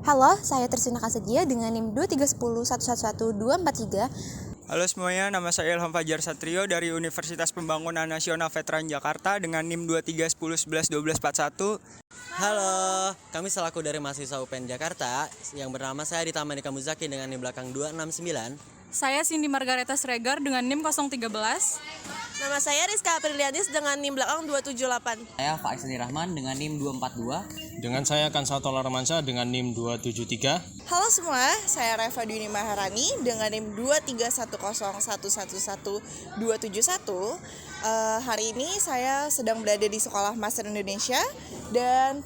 Halo, saya Trisina Kasedia dengan NIM 231011243. Halo semuanya, nama saya Ilham Fajar Satrio dari Universitas Pembangunan Nasional Veteran Jakarta dengan NIM 2310111241. Halo, kami selaku dari mahasiswa UPN Jakarta yang bernama saya Dita Manika Muzaki dengan NIM belakang 269. Saya Cindy Margareta Sregar dengan NIM 013. Nama saya Rizka Apriliadis dengan NIM belakang 278. Saya Faiz Rahman dengan NIM 242. Dengan saya Kansato Romansyah dengan NIM 273. Halo semua, saya Reva Duni Maharani dengan NIM 23101111271. Hari ini saya sedang berada di Sekolah Master Indonesia dan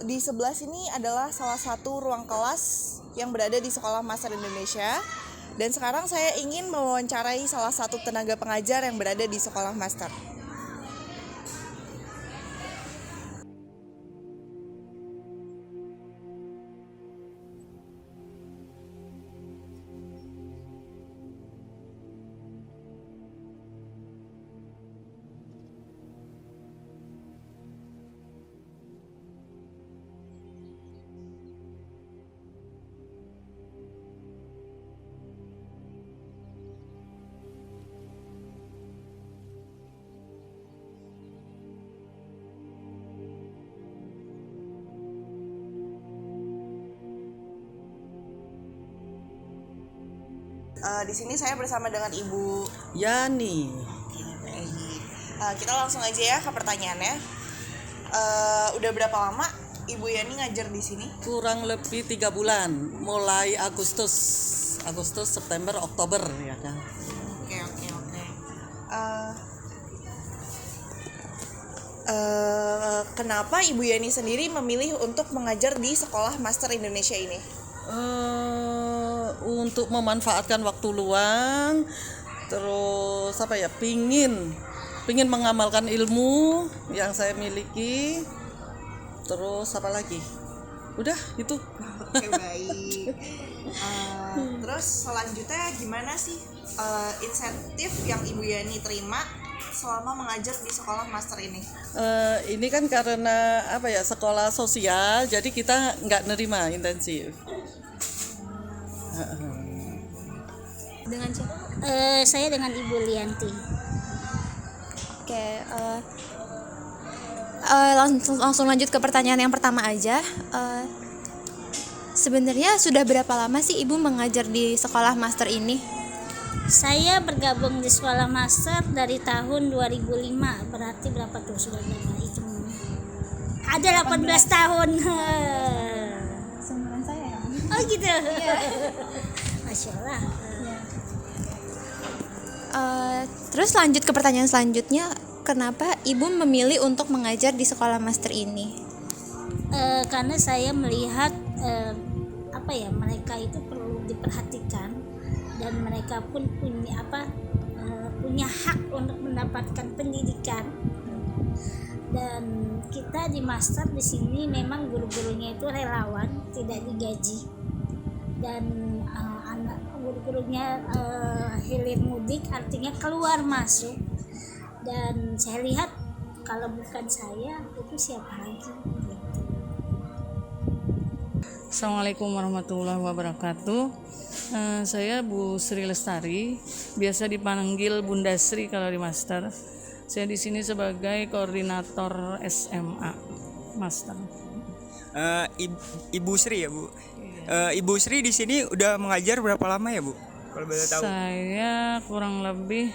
di sebelah sini adalah salah satu ruang kelas yang berada di Sekolah Master Indonesia. Dan sekarang saya ingin mewawancarai salah satu tenaga pengajar yang berada di Sekolah Master. Di sini saya bersama dengan Ibu Yani. Kita langsung aja ya ke pertanyaannya. Udah berapa lama Ibu Yani ngajar di sini? Kurang lebih 3 bulan, mulai Agustus, September, Oktober ya kan. Oke. Kenapa Ibu Yani sendiri memilih untuk mengajar di Sekolah Master Indonesia ini? Untuk memanfaatkan waktu luang, terus pingin mengamalkan ilmu yang saya miliki, terus apa lagi? Udah itu. Oke, baik. Terus selanjutnya gimana sih insentif yang Ibu Yani terima selama mengajar di Sekolah Master ini? Ini kan karena sekolah sosial, jadi kita nggak nerima intensif. Dengan siapa? Saya dengan Ibu Lianti. Oke, langsung lanjut ke pertanyaan yang pertama aja. Sebenarnya sudah berapa lama sih Ibu mengajar di Sekolah Master ini? Saya bergabung di Sekolah Master dari tahun 2005. Berarti berapa tuh? Sudah berapa itu? Ada 18 tahun. Seumuran saya ya. Oh gitu. Iya. Masya Allah. Terus lanjut ke pertanyaan selanjutnya, kenapa Ibu memilih untuk mengajar di Sekolah Master ini? Karena saya melihat mereka itu perlu diperhatikan dan mereka pun punya hak untuk mendapatkan pendidikan. Dan kita di master di sini memang guru-gurunya itu relawan, tidak digaji. Dan anak guru-gurunya hilir mudik, artinya keluar masuk. Dan saya lihat kalau bukan saya itu siapa lagi? Assalamualaikum warahmatullahi wabarakatuh. Saya Bu Sri Lestari, biasa dipanggil Bunda Sri kalau di master. Saya di sini sebagai koordinator SMA master. Ibu Sri ya Bu. Ibu Sri di sini udah mengajar berapa lama ya Bu? Kalau boleh tahu. Saya kurang lebih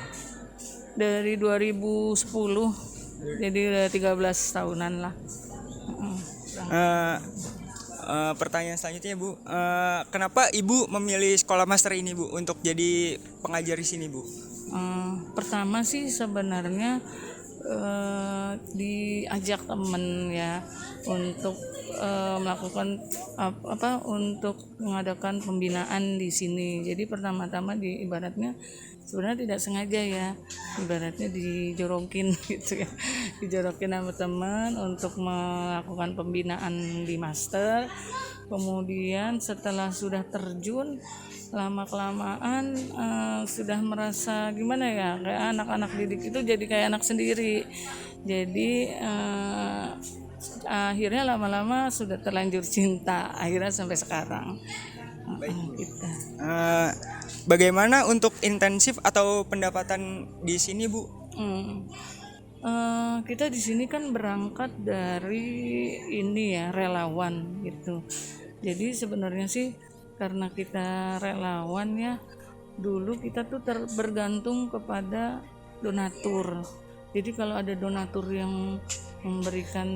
dari 2010, jadi udah 13 tahunan lah. Pertanyaan selanjutnya Bu, kenapa Ibu memilih Sekolah Master ini Bu untuk jadi pengajar di sini Bu? Pertama sih sebenarnya diajak temen ya untuk melakukan untuk mengadakan pembinaan di sini. Jadi pertama-tama ibaratnya sebenarnya tidak sengaja ya, ibaratnya dijorokin gitu ya, dijorokin sama teman untuk melakukan pembinaan di master. Kemudian setelah sudah terjun, lama-kelamaan sudah merasa gimana ya, kayak anak-anak didik itu jadi kayak anak sendiri. Jadi akhirnya lama-lama sudah terlanjur cinta, akhirnya sampai sekarang. Gitu. Bagaimana untuk intensif atau pendapatan di sini, Bu? Kita di sini kan berangkat dari ini ya, relawan gitu. Jadi sebenarnya sih karena kita relawan ya, dulu kita tuh bergantung kepada donatur. Jadi kalau ada donatur yang memberikan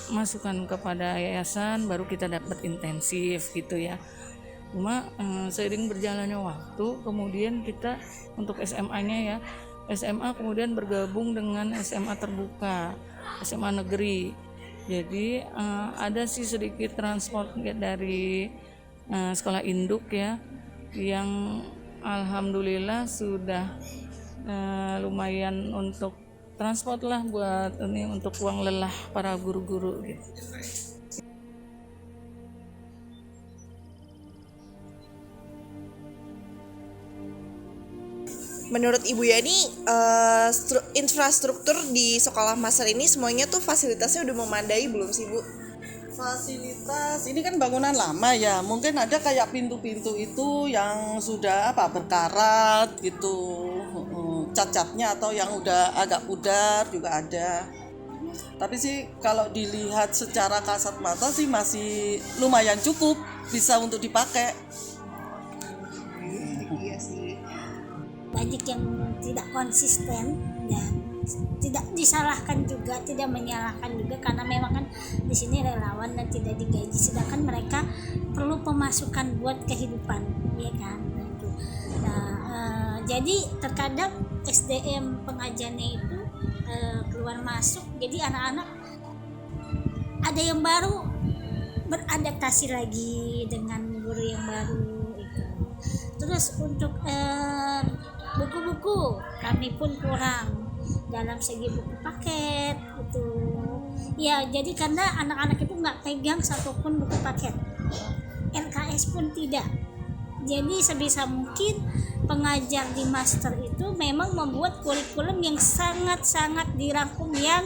masukan kepada yayasan, baru kita dapat intensif gitu ya. Cuma seiring berjalannya waktu, kemudian kita untuk SMA-nya ya, SMA kemudian bergabung dengan SMA terbuka, SMA negeri. Jadi ada sih sedikit transport dari sekolah induk ya, yang alhamdulillah sudah lumayan untuk transport lah buat ini, untuk uang lelah para guru-guru gitu. Menurut Ibu Yani, infrastruktur di sekolah master ini semuanya tuh fasilitasnya udah memadai belum sih, Bu? Fasilitas ini kan bangunan lama ya, mungkin ada kayak pintu-pintu itu yang sudah berkarat gitu, cat-catnya atau yang udah agak pudar juga ada. Tapi sih kalau dilihat secara kasat mata sih masih lumayan cukup bisa untuk dipakai. Iya sih. Banyak yang tidak konsisten dan tidak disalahkan juga, tidak menyalahkan juga, karena memang kan di sini relawan dan tidak digaji, sedangkan mereka perlu pemasukan buat kehidupan, ya kan? Jadi terkadang SDM pengajarnya itu keluar masuk, jadi anak-anak ada yang baru beradaptasi lagi dengan guru yang baru itu. Terus untuk buku-buku kami pun kurang dalam segi buku paket gitu ya, jadi karena anak-anak itu nggak pegang satupun buku paket, LKS pun tidak. Jadi sebisa mungkin pengajar di master itu memang membuat kurikulum yang sangat-sangat dirangkum, yang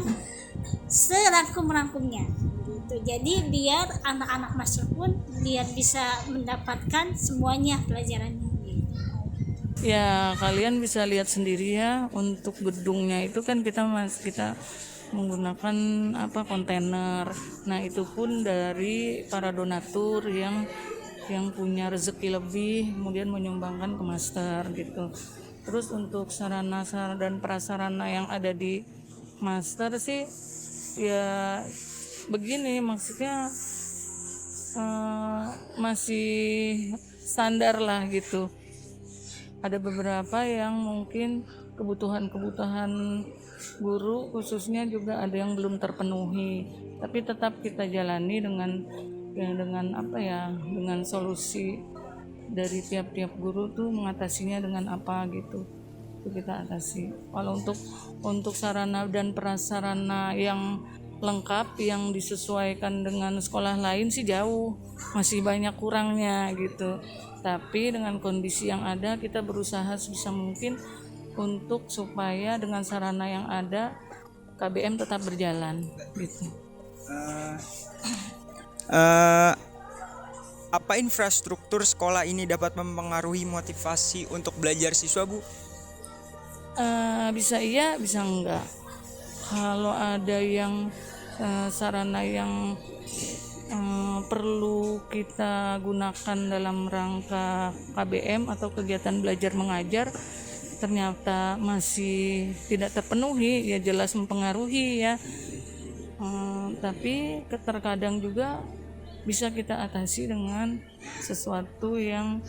serangkum-rangkumnya gitu. Jadi biar anak-anak master pun biar bisa mendapatkan semuanya pelajarannya. Ya kalian bisa lihat sendiri ya, untuk gedungnya itu kan kita menggunakan kontainer. Nah itu pun dari para donatur yang punya rezeki lebih, kemudian menyumbangkan ke master gitu. Terus untuk sarana dan prasarana yang ada di master sih ya begini, maksudnya masih standar lah gitu. Ada beberapa yang mungkin kebutuhan guru khususnya juga ada yang belum terpenuhi, tapi tetap kita jalani dengan solusi dari tiap-tiap guru tuh mengatasinya dengan apa gitu, itu kita atasi. Kalau untuk sarana dan prasarana yang lengkap yang disesuaikan dengan sekolah lain sih jauh, masih banyak kurangnya gitu. Tapi dengan kondisi yang ada kita berusaha sebisa mungkin untuk supaya dengan sarana yang ada KBM tetap berjalan gitu. Apa infrastruktur sekolah ini dapat mempengaruhi motivasi untuk belajar siswa, Bu? Bisa iya, bisa enggak. Kalau ada yang sarana yang perlu kita gunakan dalam rangka KBM atau kegiatan belajar mengajar ternyata masih tidak terpenuhi, ya jelas mempengaruhi ya. Tapi terkadang juga bisa kita atasi dengan sesuatu yang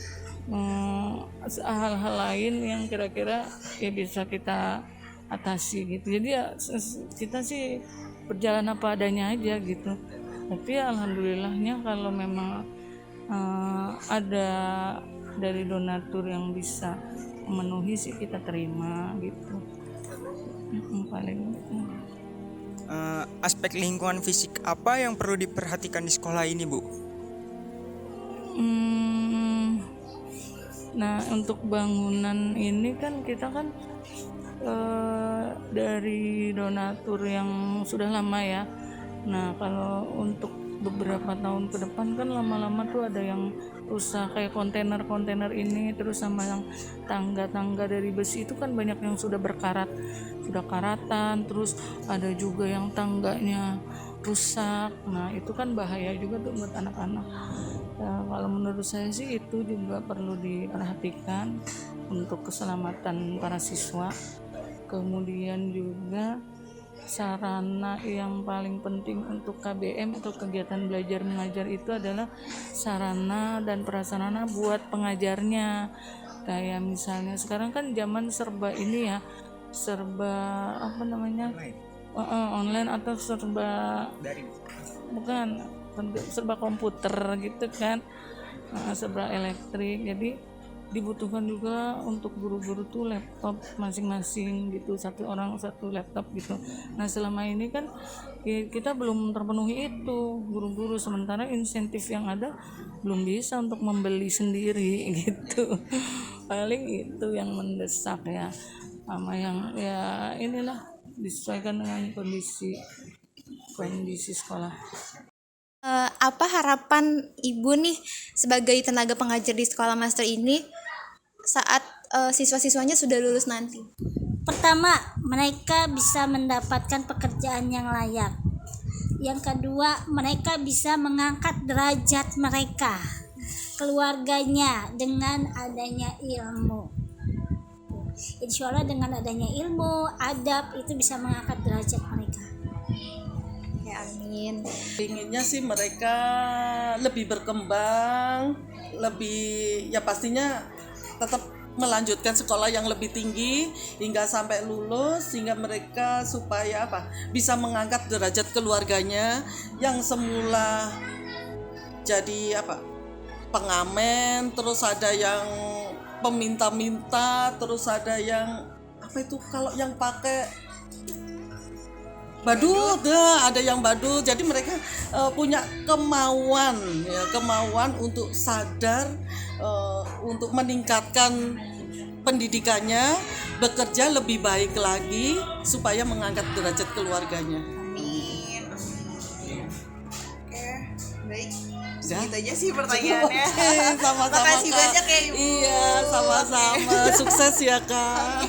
hal-hal lain yang kira-kira ya bisa kita atasi gitu. Jadi ya kita sih berjalan apa adanya aja gitu. Tapi ya alhamdulillahnya kalau memang ada dari donatur yang bisa memenuhi sih kita terima gitu. Paling aspek lingkungan fisik apa yang perlu diperhatikan di sekolah ini, Bu? Nah untuk bangunan ini kan kita kan dari donatur yang sudah lama ya. Nah, kalau untuk beberapa tahun ke depan kan lama-lama tuh ada yang rusak kayak kontainer-kontainer ini, terus sama yang tangga-tangga dari besi itu kan banyak yang sudah berkarat, sudah karatan, terus ada juga yang tangganya rusak. Nah, itu kan bahaya juga tuh buat anak-anak. Ya, kalau menurut saya sih itu juga perlu diperhatikan untuk keselamatan para siswa. Kemudian juga sarana yang paling penting untuk KBM atau kegiatan belajar mengajar itu adalah sarana dan prasarana buat pengajarnya. Kayak misalnya sekarang kan zaman serba ini ya, serba apa namanya, online atau serba bukan serba komputer gitu kan, serba elektrik. Jadi dibutuhkan juga untuk guru-guru tuh laptop masing-masing gitu, satu orang satu laptop gitu. Nah, selama ini kan kita belum terpenuhi itu guru-guru, sementara insentif yang ada belum bisa untuk membeli sendiri gitu. Paling itu yang mendesak ya, sama yang ya inilah disesuaikan dengan kondisi sekolah. Apa harapan ibu nih sebagai tenaga pengajar di sekolah master ini saat siswa-siswanya sudah lulus nanti? Pertama, mereka bisa mendapatkan pekerjaan yang layak. Yang kedua, mereka bisa mengangkat derajat mereka, keluarganya dengan adanya ilmu. Insya Allah dengan adanya ilmu, adab itu bisa mengangkat derajat mereka. Ya, amin. Inginnya sih mereka lebih berkembang, lebih ya pastinya tetap melanjutkan sekolah yang lebih tinggi hingga sampai lulus, sehingga mereka supaya bisa mengangkat derajat keluarganya yang semula jadi pengamen, terus ada yang peminta-minta, terus ada yang kalau yang pakai badut, ada yang badut. Jadi mereka punya kemauan untuk sadar, untuk meningkatkan pendidikannya, bekerja lebih baik lagi supaya mengangkat derajat keluarganya. Amin. Oke, baik. Ya. Segitu aja sih pertanyaannya. Sama-sama. Makasih Kak. banyak ya Ibu. Iya, sama-sama. Sukses ya Kak.